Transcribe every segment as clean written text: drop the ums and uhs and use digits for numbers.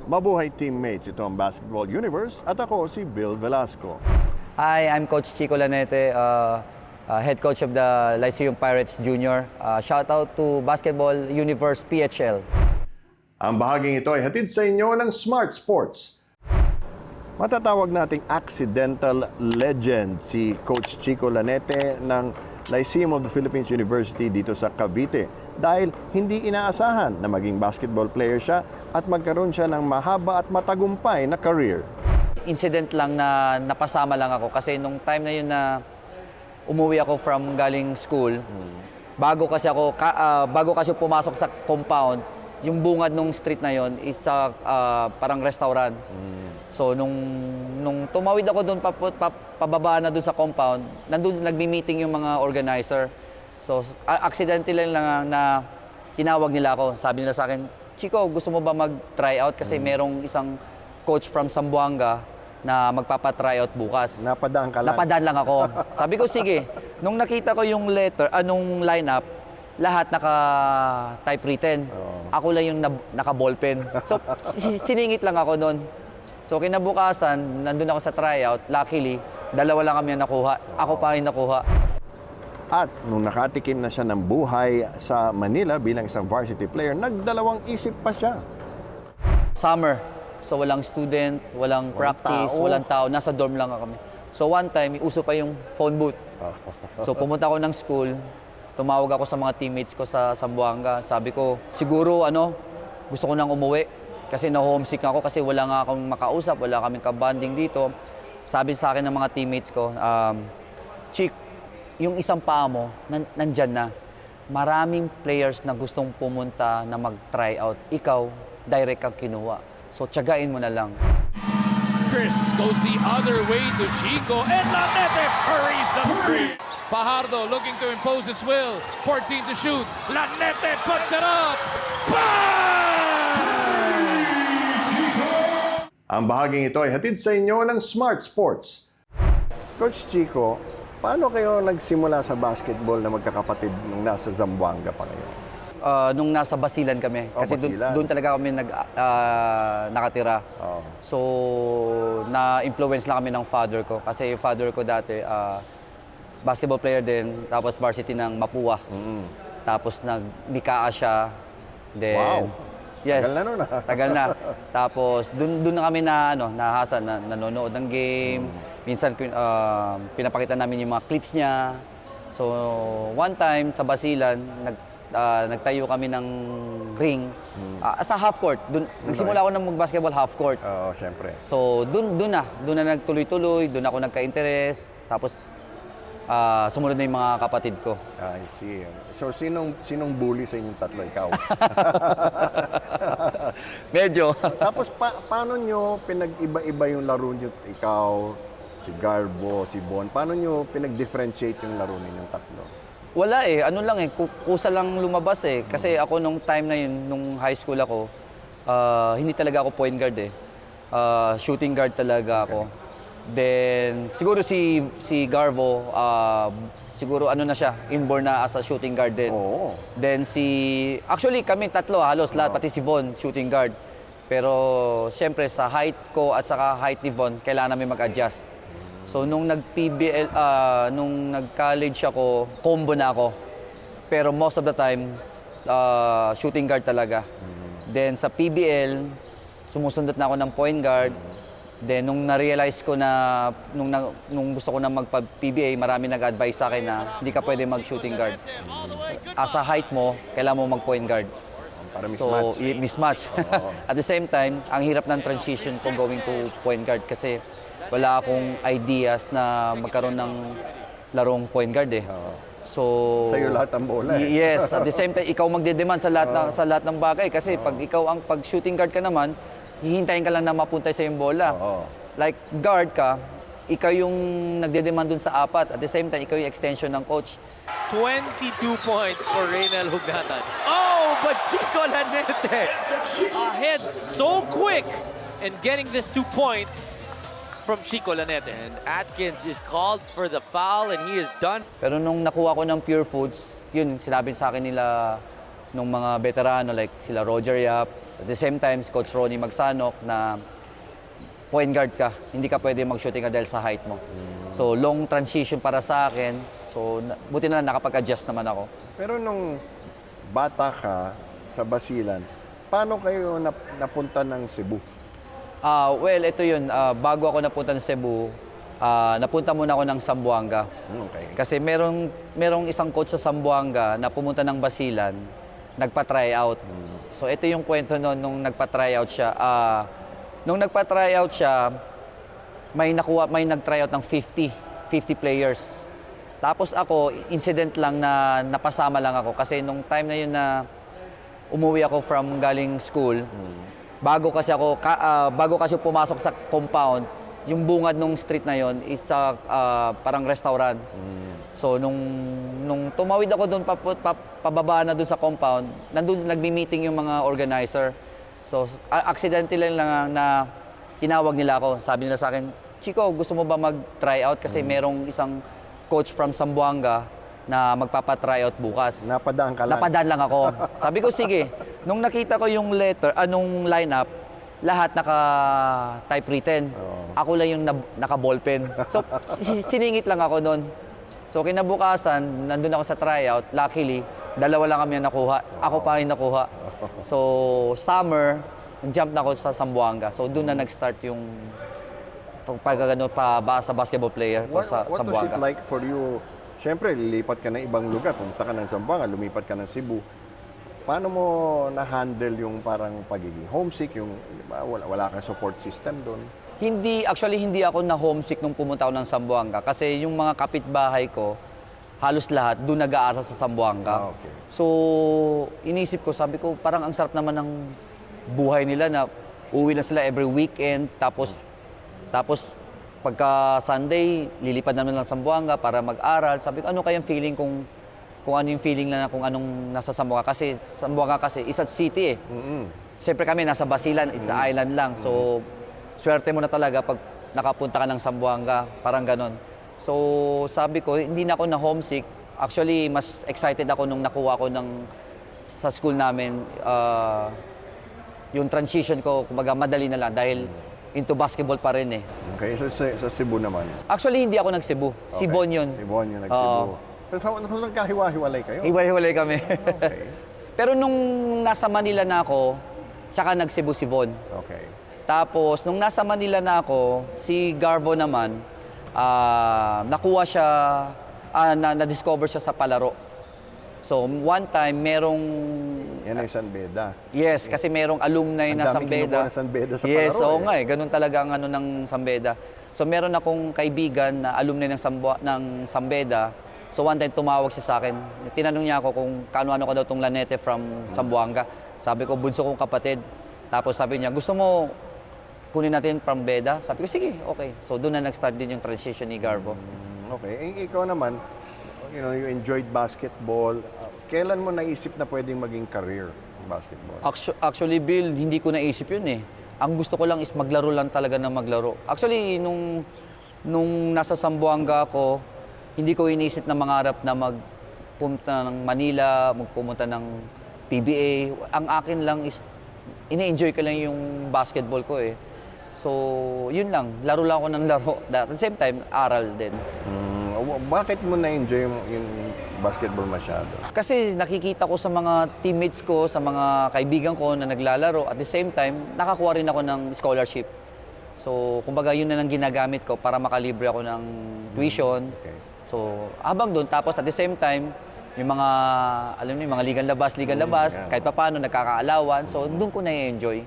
Mabuhay teammates, ito ang Basketball Universe at ako si Bill Velasco. Hi, I'm Coach Chico Lanete, head coach of the Lyceum Pirates Junior. Shout out to Basketball Universe PHL. Ang bahaging ito ay hatid sa inyo ng Smart Sports. Matatawag nating accidental legend si Coach Chico Lanete ng Lyceum of the Philippines University dito sa Cavite dahil hindi inaasahan na maging basketball player siya at magkaroon siya ng mahaba at matagumpay na career. Incident lang na napasama lang ako kasi nung time na yun na umuwi ako from galing school, bago kasi pumasok sa compound, yung bungad nung street na yun, it's parang restaurant. So nung tumawid ako doon pababa na doon sa compound, nandun nagmi-meeting yung mga organizer. So accidentally lang na tinawag nila ako. Sabi nila sa akin, "Chico, gusto mo ba mag-try out kasi merong isang coach from Zamboanga na magpapa-try out bukas." Napadaan ka lang. Napadaan lang ako. Sabi ko, sige. Nung nakita ko yung anong lineup, lahat naka-typewritten. Ako lang yung naka-ballpen. So, siningit lang ako noon. So, kinabukasan, nandun ako sa tryout. Luckily, dalawa lang kami ang nakuha. Ako pa rin nakuha. At nung nakatikim na siya ng buhay sa Manila bilang isang varsity player, nagdalawang isip pa siya. Summer. So, walang student, walang practice, tao. walang tao. Nasa dorm lang kami. So, one time, uso pa yung phone booth. So, pumunta ako ng school. Tumawag ako sa mga teammates ko sa Zamboanga. Sabi ko, siguro gusto ko nang umuwi kasi na-homesick ako kasi wala nga akong makausap, wala kaming kabanding dito. Sabi sa akin ng mga teammates ko, Chick, yung isang paa mo, nandyan na. Maraming players na gustong pumunta na mag-try out. Ikaw, direct kang kinuha. So, tiyagain mo na lang. Chris goes the other way to Chico, and Lanete hurries the three. Fajardo looking to impose his will. 14 to shoot. Lanete puts it up. Bang! Ang bahaging ito ay hatid sa inyo ng Smart Sports. Coach Chico, paano kayo nagsimula sa basketball na magkakapatid nung nasa Zamboanga pa kayo? Nung nasa Basilan kami. Kasi Basilan. doon talaga kami nakatira. So, na-influence lang kami ng father ko. Kasi yung father ko dati, basketball player din, tapos varsity ng Mapua. Tapos nag-Bikaa siya. Then, Wow! Yes. Tagal na nun, ah. Tagal na. Tapos, doon na kami nahasa, nanonood ng game. Minsan, pinapakita namin yung mga clips niya. So, one time sa Basilan, nagtayo kami ng ring sa half court. Nagsimula ako ng mag-basketball half court. Oo, syempre. So, doon na nagtuloy-tuloy, doon ako nagka-interest. Tapos, sumunod na yung mga kapatid ko. I see. So, sinong bully sa inyong tatlo? Ikaw? Medyo. Tapos, paano nyo pinag-iba-iba yung laro nyo? Ikaw, si Garbo, si Bon. Paano nyo pinag-differentiate yung laro ninyong tatlo? Wala kusa lang lumabas eh. Kasi ako nung time na yun, nung high school ako, hindi talaga ako point guard eh. Shooting guard talaga ako. Then, siguro si Garbo, siguro na siya, inborn na as a shooting guard din. Oo. Then actually kami tatlo halos lahat, pati si Von, shooting guard. Pero siyempre sa height ko at saka height ni Von, kailangan namin mag-adjust. So nung nag-PBL, nung nag-college ako, combo na ako. Pero most of the time, shooting guard talaga. Then sa PBL, sumusundot na ako ng point guard. Then nung na-realize ko na, nung gusto ko na magpa-PBA, marami nag-advise sa akin na hindi ka pwede mag-shooting guard. As a height mo, kailangan mo mag-point guard. Para So, mismatch. mismatch. At the same time, ang hirap ng transition ko going to point guard kasi wala akong ideas na magkaroon ng larong point guard eh. So, Sa'yo lahat ang bola eh. Yes, at the same time, ikaw magde-demand sa lahat ng bagay kasi pag ikaw ang pag-shooting guard ka naman, hihintayin ka lang na mapuntay sa yung bola. Like guard ka, ikaw yung nagde-demand dun sa apat. At the same time, ikaw yung extension ng coach. 22 points for Reynel Hugnatan. Oh, but Chico Lanete ahead so quick and getting this 2 points from Chico Lanete. And Atkins is called for the foul and he is done. Pero nung nakuha ko ng Pure Foods, yun, sinabi sa akin nila ng mga veterano like sila Roger Yap. At the same time, Coach Ronnie Magsanok na point guard ka. Hindi ka pwede mag-shooting ka dahil sa height mo. So, long transition para sa akin. So, buti na lang nakapag-adjust naman ako. Pero nung bata ka sa Basilan, paano kayo napunta ng Cebu? Well, ito yun. Bago ako napunta ng Cebu, napunta muna ako ng Zamboanga. Okay. Kasi merong isang coach sa Zamboanga na pumunta ng Basilan, nagpa-try out. So ito yung kwento noon nung nagpa-try out siya. Nung nagpa-try out siya, may nag-try out ng 50 players. Tapos ako, incident lang na napasama lang ako kasi nung time na yun na umuwi ako from galing school, bago kasi pumasok sa compound, yung bungad nung street na yon, it's a parang restaurant. So nung tumawid ako doon pababa na doon sa compound, nandun nagmi-meeting yung mga organizer. So accidentally lang na tinawag nila ako. Sabi nila sa akin, "Chico, gusto mo ba mag-try out kasi merong isang coach from Zamboanga na magpapa-try out bukas." Napadaan ka lang? Napadaan lang ako. Sabi ko, sige. Nung nakita ko yung anong lineup, lahat naka-typewritten. Ako lang yung naka-ballpen. So, siningit lang ako noon. So, kinabukasan, nandun ako sa tryout. Luckily, dalawa lang kami ang nakuha. Ako pa yung nakuha. So, summer, nag-jump na ako sa Zamboanga. So, doon na nag-start yung sa basketball player ko sa What was Zamboanga. it like for you? Siyempre, lilipat ka ng ibang lugar. Pumunta ka ng Zamboanga, lumipat ka ng Cebu. Paano mo na-handle yung parang pagiging homesick, yung wala kang support system doon? Hindi ako na homesick nung pumunta ako ng Zamboanga kasi yung mga kapitbahay ko, halos lahat doon nag-aaral sa Zamboanga. Okay. So, inisip ko, sabi ko, parang ang sarap naman ng buhay nila na uwi na sila every weekend, tapos pagka Sunday, lilipad naman lang sa Zamboanga para mag-aral. Sabi ko, ano kayang feeling kung ano yung feeling na kung anong nasa Zamboanga. Kasi Zamboanga kasi is a city eh. Siyempre kami nasa Basilan, it's an island lang. So, swerte mo na talaga pag nakapunta ka ng Zamboanga, parang ganon. So, sabi ko, hindi na ako na homesick. Actually, mas excited ako nung nakuha ko sa school namin. Yung transition ko, kumbaga madali na lang dahil into basketball pa rin eh. Okay, so sa Cebu naman? Actually, hindi ako nag-Cebu. Sibon yun. Sibon yun, nag-Cebu. Pero nagkahiwa-hiwalay kayo? Hiwalay kami. Okay. Pero nung nasa Manila na ako, tsaka nag-Cebu si Von. Okay. Tapos, nung nasa Manila na ako, si Garbo naman, nakuha siya, na-discover siya sa palaro. So, one time, merong... Yan ay San Beda. Yes, kasi merong alumni na San Ang dami kinukuha Beda. na San Beda sa Yes, palaro oo nga eh. Ganun talaga ang ano ng San Beda. So, meron akong kaibigan na alumni ng San Beda. So, one time tumawag siya sa akin. Tinanong niya ako kung kaano-ano ko daw itong Lanete from Zamboanga. Sabi ko, bunso kong kapatid. Tapos sabi niya, gusto mo kunin natin from Beda? Sabi ko, sige, okay. So, doon na nag-start din yung transition ni Garbo. Okay. Ikaw naman, you enjoyed basketball. Kailan mo naisip na pwedeng maging career ng basketball? Actually, Bill, hindi ko naisip yun eh. Ang gusto ko lang is maglaro lang talaga ng maglaro. Actually, nung nasa Zamboanga ako, hindi ko inisip na mangarap na magpunta ng Manila, magpumunta ng PBA. Ang akin lang is, ina-enjoy ko lang yung basketball ko eh. So, yun lang. Laro lang ako ng laro. At the same time, aral din. Bakit mo na-enjoy yung basketball masyado? Kasi nakikita ko sa mga teammates ko, sa mga kaibigan ko na naglalaro. At the same time, nakakuha rin ako ng scholarship. So, kumbaga yun na lang ginagamit ko para makalibre ako ng tuition. Okay. So, habang doon, tapos at the same time, yung mga, alam niyo, mga ligang labas, yeah. kahit pa paano, nagkakaalawan. So, doon ko na-enjoy.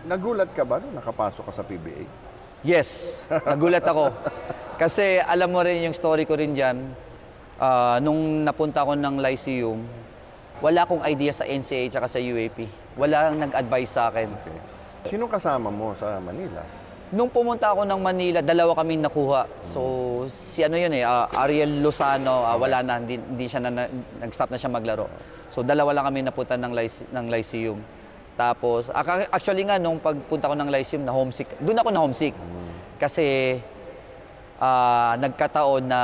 Nagulat ka ba nung nakapasok ka sa PBA? Yes, nagulat ako. Kasi alam mo rin yung story ko rin dyan, nung napunta ako ng Lyceum, wala akong idea sa NCAA at sa UAP. Wala ang nag-advise sa akin. Okay. Sino kasama mo sa Manila? Nung pumunta ako ng Manila, dalawa kaming nakuha. So, si ano yun eh, Ariel Lozano, wala na, hindi siya nag-stop na siya maglaro. So, dalawa lang kami napunta ng Lyceum. Tapos, actually nga, nung pagpunta ko ng Lyceum, na homesick. Doon ako na homesick. Kasi, nagkataon na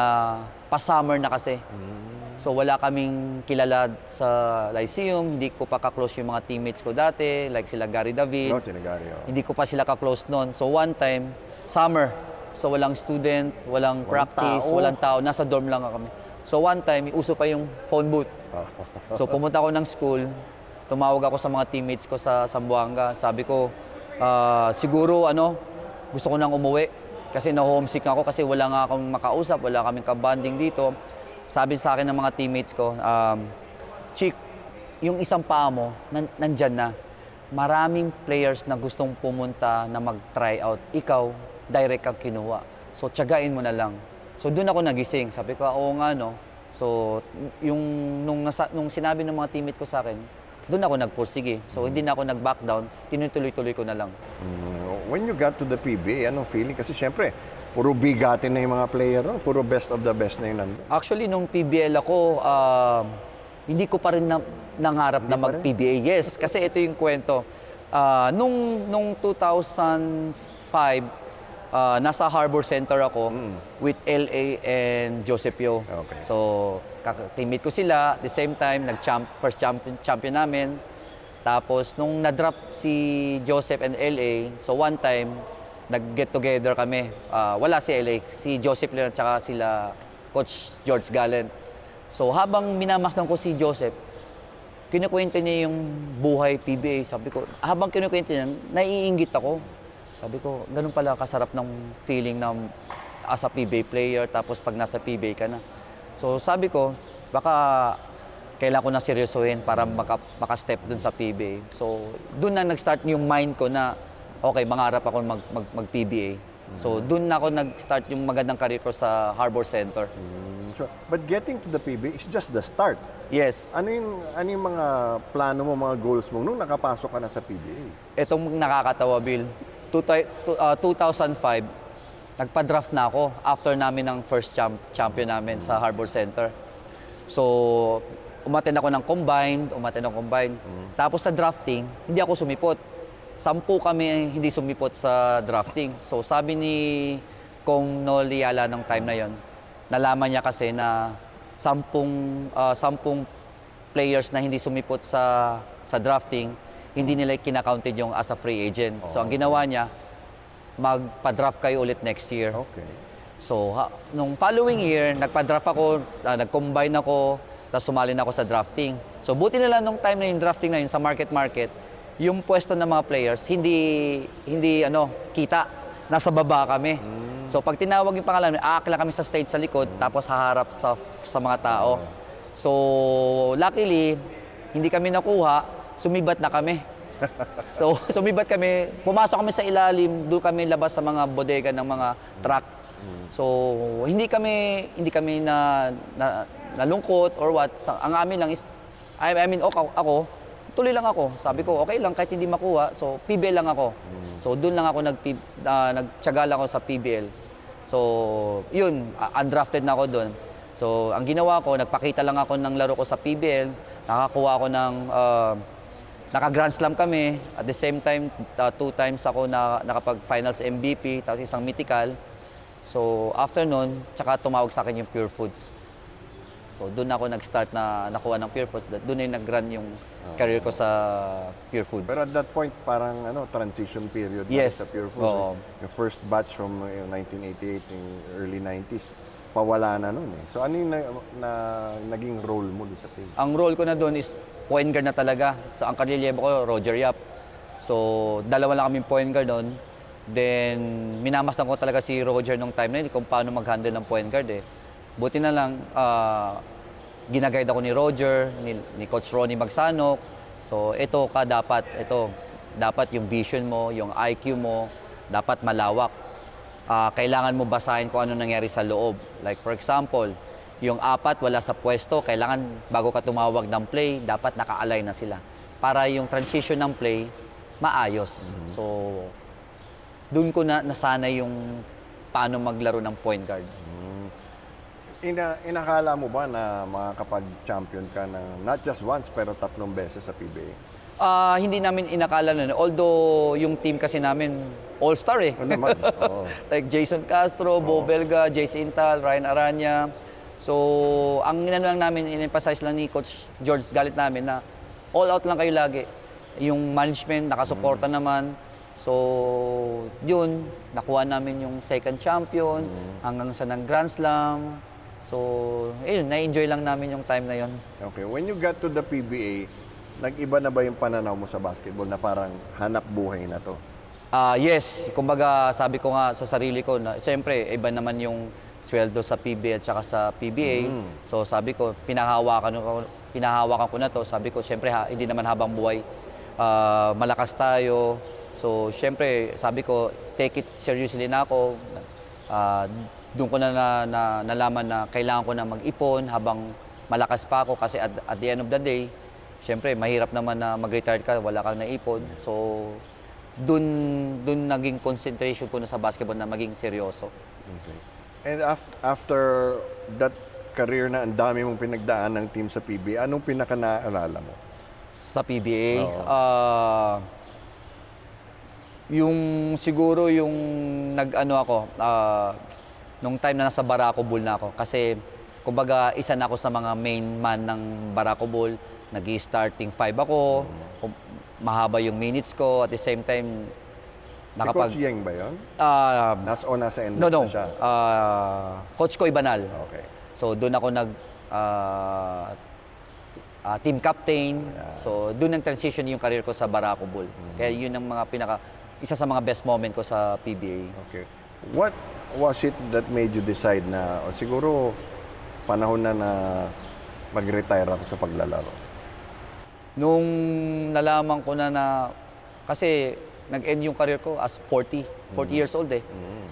pa-summer na kasi. So wala kaming kilala sa Lyceum, hindi ko pa ka-close yung mga teammates ko dati, like sila Gary David. No, sinagari. Oh. Hindi ko pa sila ka-close noon. So one time, summer. So walang student, walang practice, tao. walang tao. Nasa dorm lang kami. So one time, uso pa yung phone booth. So pumunta ako ng school, tumawag ako sa mga teammates ko sa Zamboanga. Sabi ko, siguro gusto ko nang umuwi. Kasi na-homesick ako kasi wala nga akong makausap, wala kaming kabanding dito. Sabi sa akin ng mga teammates ko, Chick, yung isang paa mo, nandyan na. Maraming players na gustong pumunta na mag-try out. Ikaw, direct kang kinuha. So, tiyagain mo na lang. So, doon ako nagising. Sabi ko, oo nga, no. So, nung sinabi ng mga teammates ko sa akin, doon ako nagpursige. So, hindi na ako nag-back down. Tinutuloy-tuloy ko na lang. When you got to the PBA, anong feeling? Kasi syempre, puro bigatin na yung mga player, no? Puro best of the best na yung nandun. Actually, nung PBL ako, hindi ko pa rin nangarap na mag-PBA. Yes, kasi ito yung kwento. Nung 2005, nasa Harbor Center ako with LA and Joseph Yo. Okay. So, teammate ko sila. At the same time, first champion namin. Tapos, nung na-drop si Joseph and LA, so one time, nag-get together kami. Wala si LA, si Joseph lang at saka sila Coach George Gallant. So habang minamasdan ko si Joseph, kinukwento niya yung buhay PBA. Sabi ko, habang kinukwento niya, naiinggit ako. Sabi ko, ganun pala kasarap ng feeling na as a PBA player, tapos pag nasa PBA ka na. So sabi ko, baka kailangan ko na seryosohin para maka-step dun sa PBA. So dun na nag-start yung mind ko na okay, mangarap ako mag-PBA. So, doon na ako nag-start yung magandang career ko sa Harbor Center. But getting to the PBA is just the start. Yes. Ano yung mga plano mo, mga goals mo nung nakapasok ka na sa PBA? Itong nakakatawa, Bill. 2005, nagpa-draft na ako after namin ng first champion namin sa Harbor Center. So, umattend ako ng combined. Tapos sa drafting, hindi ako sumipot. 10 kami hindi sumipot sa drafting. So sabi ni Kong Noliala nung time na yon, nalaman niya kasi na 10 players na hindi sumipot sa drafting, hindi nila kina-counted yung as a free agent. So ang ginawa niya, magpa-draft kayo ulit next year. Okay. So nung following year, nagpa-draft ako, nag-combine ako, tapos sumali na ako sa drafting. So buti nila nung time na yung drafting na yun sa market, yung pwesto ng mga players, hindi kita. Nasa baba kami. So pag tinawag yung pangalan, aakla kami sa stage sa likod, tapos haharap sa mga tao. So luckily, hindi kami nakuha, sumibat na kami. So sumibat kami, pumasok kami sa ilalim, doon kami labas sa mga bodega ng mga truck. So hindi kami nalungkot or what. Ang amin lang is, ako, tuloy lang ako. Sabi ko, okay lang kahit hindi makuha. So, PBL lang ako. So, doon lang ako nagtiyaga lang ako sa PBL. So, yun, undrafted na ako doon. So, ang ginawa ko, nagpakita lang ako ng laro ko sa PBL. Nakakuha ako ng, naka-Grand Slam kami. At the same time, 2 times ako nakapag-finals MVP, tapos isang mythical. So, after nun, tsaka tumawag sa akin yung Pure Foods. So, doon ako nag-start na nakuha ng Pure Foods. Doon na run yung career ko sa Pure Foods. Pero at that point, parang transition period Yes. sa Pure Foods. Oo. Yung first batch from 1988, yung early 90s, pawala na nun eh. So ano yung naging role mo doon sa team? Ang role ko na doon is point guard na talaga. So, ang karelyebo ko, Roger Yap. So, 2 lang kaming point guard doon. Then, minamasdan ko talaga si Roger nung time na yun kung paano mag-handle ng point guard eh. Buti na lang, ginaguide ako ni Roger, ni Coach Ronnie Magsanok. So, dapat yung vision mo, yung IQ mo, dapat malawak. Kailangan mo basahin kung ano nangyari sa loob. Like for example, yung 4 wala sa pwesto, kailangan bago ka tumawag ng play, dapat naka-align na sila. Para yung transition ng play, maayos. So, doon ko nasanay yung paano maglaro ng point guard. Inakala mo ba na makakapag-champion ka na not just once, pero 3 beses sa PBA? Hindi namin inakala nun. Although yung team kasi namin, all-star eh. Ano naman? Oo. Like Jason Castro, Bo Belga, JC Intal, Ryan Aranya. So, ang inano lang namin, in-emphasize lang ni Coach George Galit namin na all out lang kayo lagi. Yung management, nakasuporta naman. So, yun, nakuha namin yung second champion hanggang sa ng Grand Slam. So, yun, na-enjoy lang namin yung time na yun. Okay, when you got to the PBA, nag-iba na ba yung pananaw mo sa basketball na parang hanap buhay na to? Yes, kumbaga sabi ko nga sa sarili ko na siyempre iba naman yung sweldo sa PBA at saka sa PBA. So sabi ko, pinahawakan ko na to. Sabi ko, siyempre hindi naman habang buhay malakas tayo. So siyempre sabi ko, take it seriously na ako. Doon ko na nalaman na kailangan ko na mag-ipon habang malakas pa ako kasi at the end of the day, siyempre mahirap naman na mag-retire ka, wala kang naipon. So doon naging concentration ko na sa basketball na maging seryoso. Okay. And after that career na ang dami mong pinagdaan ng team sa PBA, anong pinaka-naalala mo? Sa PBA, yung siguro yung nag-ano ako, nung time na nasa Barako Bull na ako. Kasi kumbaga isa na ako sa mga main man ng Barako Bull. Nag-starting 5 ako, mahaba yung minutes ko. At the same time, Si Coach Yeng ba yun? Nasa end No. na siya? Coach ko Ibanal. Okay. So doon ako team captain. So doon nag-transition yung career ko sa Barako Bull. Kaya yun ang mga isa sa mga best moment ko sa PBA. Okay. What was it that made you decide na siguro panahon na mag-retire ako sa paglalaro? Nung nalaman ko na kasi nag-end yung career ko as 40 years old eh.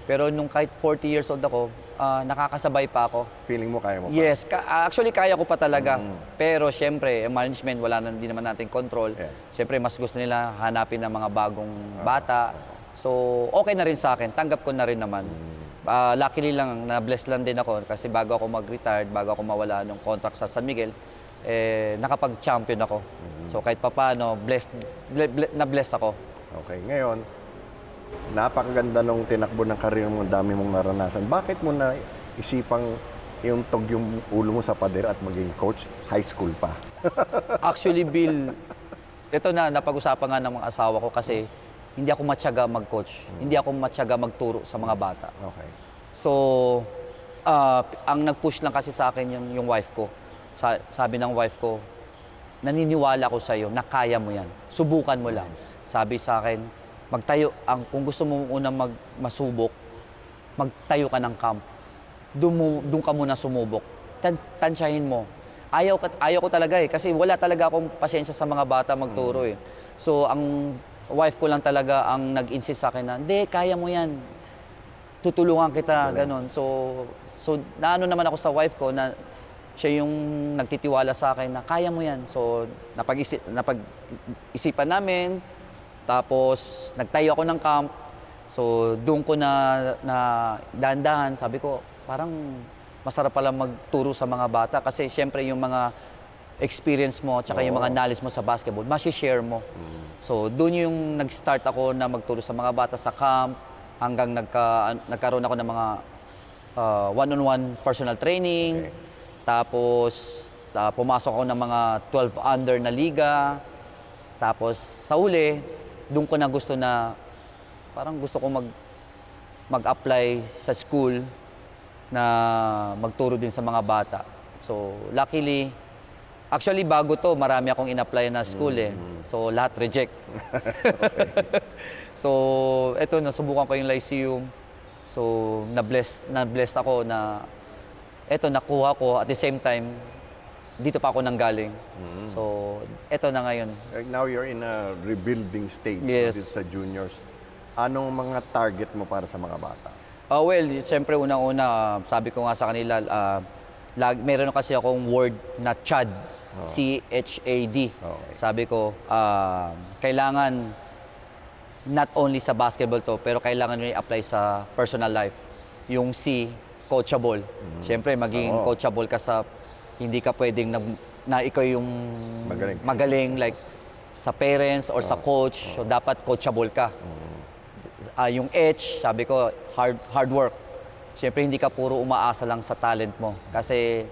Pero nung kahit 40 years old ako, nakakasabay pa ako. Feeling mo kaya mo pa? Yes, actually kaya ko pa talaga. Pero syempre, management wala na din naman nating control. Yeah. Syempre mas gusto nila hanapin ng mga bagong bata. So okay na rin sa akin, tanggap ko na rin naman. Luckily lang, na-bless lang din ako kasi bago ako mag-retire, bago ako mawala ng contract sa San Miguel, nakapag-champion ako. So kahit papaano, na-bless ako. Okay, ngayon, napakaganda nung tinakbo ng karir mo, dami mong naranasan. Bakit mo na isipang iuntog yung ulo mo sa pader at maging coach, high school pa? Actually, Bill, ito na, napag-usapan nga ng mga asawa ko kasi hindi ako matyaga mag-coach. Hindi ako matyaga magturo sa mga bata. Okay. So, ang nag-push lang kasi sa akin yung wife ko. Sabi ng wife ko, naniniwala ko sa iyo na kaya mo yan. Subukan mo lang. Sabi sa akin, kung gusto mo unang masubok, magtayo ka ng camp. Doon ka muna sumubok. Tansyahin mo. Ayaw ko talaga eh, kasi wala talaga akong pasensya sa mga bata magturo eh. So, ang wife ko lang talaga ang nag-insist sa akin na, hindi, kaya mo yan. Tutulungan kita, ganon. So naano naman ako sa wife ko na siya yung nagtitiwala sa akin na kaya mo yan. So, napag-isipan namin, tapos nagtayo ako ng camp. So, doon ko na dahan-dahan, sabi ko, parang masarap pala magturo sa mga bata kasi syempre yung mga experience mo at yung mga knowledge mo sa basketball, share mo. So, doon yung nag-start ako na magturo sa mga bata sa camp hanggang nagkaroon ako ng mga one-on-one personal training. Okay. Tapos, pumasok ako ng mga 12 under na liga. Tapos, sa uli, doon ko na gusto na, parang gusto ko mag-apply sa school na magturo din sa mga bata. So, luckily, actually, bago to, marami akong in-apply na school eh. So, lahat reject. So, eto, nasubukan ko yung Lyceum. So, na-bless ako na eto, nakuha ko. At the same time, dito pa ako nanggaling. So, eto na ngayon. Like now you're in a rebuilding stage. Yes. Sa juniors. Anong mga target mo para sa mga bata? Well, siyempre unang-una, sabi ko nga sa kanila, meron kasi akong word na CHAD. C-H-A-D. Okay. Sabi ko, kailangan not only sa basketball to, pero kailangan nyo i-apply sa personal life. Yung C, coachable. Siyempre, maging coachable ka sa, hindi ka pwedeng na ikaw yung magaling like sa parents or sa coach. So, dapat coachable ka. Yung H, sabi ko, hard work. syempre hindi ka puro umaasa lang sa talent mo. Kasi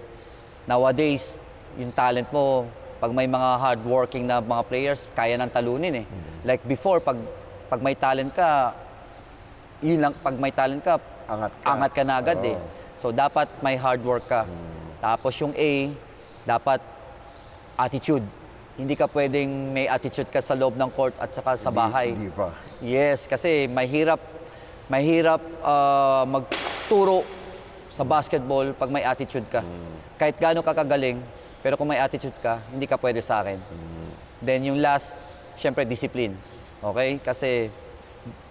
nowadays, yung talent mo, pag may mga hardworking na mga players, kaya nang talunin eh. Like before, pag may talent ka, yun lang, pag may talent ka, angat ka na agad eh. So dapat may hard work ka. Tapos yung A, dapat attitude. Hindi ka pwedeng may attitude ka sa loob ng court at saka sa bahay. Diva. Yes, kasi mahirap magturo sa basketball pag may attitude ka. Kahit gaano ka kagaling, pero kung may attitude ka, hindi ka pwede sa akin. Then yung last, syempre discipline. Okay? Kasi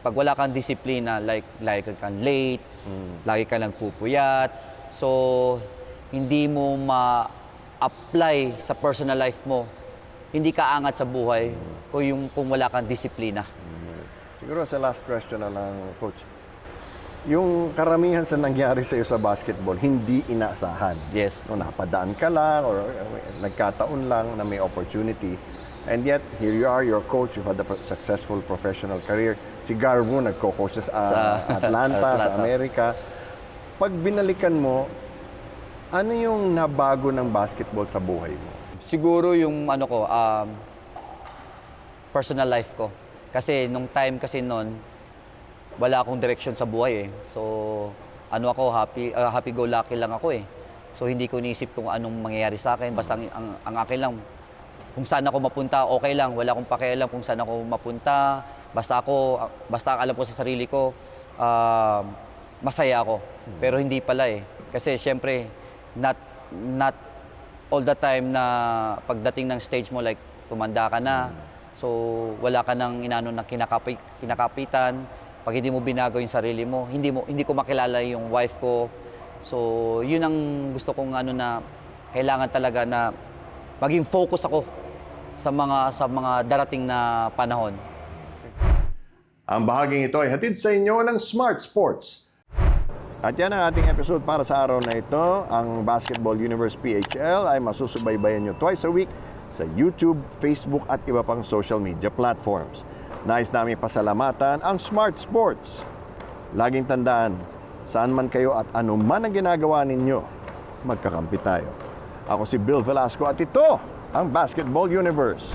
pag wala kang disiplina, like lagi kang late, lagi ka lang pupuyat, so hindi mo ma-apply sa personal life mo, hindi ka angat sa buhay kung wala kang disiplina. Siguro sa last question na lang, Coach. Yung karamihan sa nangyari sa iyo sa basketball, hindi inaasahan. Yes. No, napadaan ka lang or nagkataon lang na may opportunity. And yet, here you are, your coach, you've had a successful professional career. Si Garvo, nagko-coach sa Atlanta, sa Amerika. Pag binalikan mo, ano yung nabago ng basketball sa buhay mo? Siguro yung personal life ko. Kasi nung time kasi noon, wala akong direction sa buhay eh. So, happy-go-lucky lang ako eh. So, hindi ko iniisip kung anong mangyayari sa akin. Basta ang akin lang, kung saan ako mapunta, okay lang. Wala akong pakialam kung saan ako mapunta. Basta alam ko sa sarili ko, masaya ako. Pero hindi pala eh. Kasi syempre, not all the time na pagdating ng stage mo, like tumanda ka na, so wala ka nang na kinakapitan. Pag hindi mo binago yung sarili mo, hindi ko makilala yung wife ko. So, yun ang gusto kong na kailangan talaga na maging focus ako sa mga darating na panahon. Ang bahaging ito ay hatid sa inyo ng Smart Sports. At yan ang ating episode para sa araw na ito. Ang Basketball Universe PHL ay masusubaybayan nyo twice a week sa YouTube, Facebook at iba pang social media platforms. Nais namin pasalamatan ang Smart Sports. Laging tandaan, saan man kayo at ano man ang ginagawa ninyo, magkakampi tayo. Ako si Bill Velasco at ito ang Basketball Universe.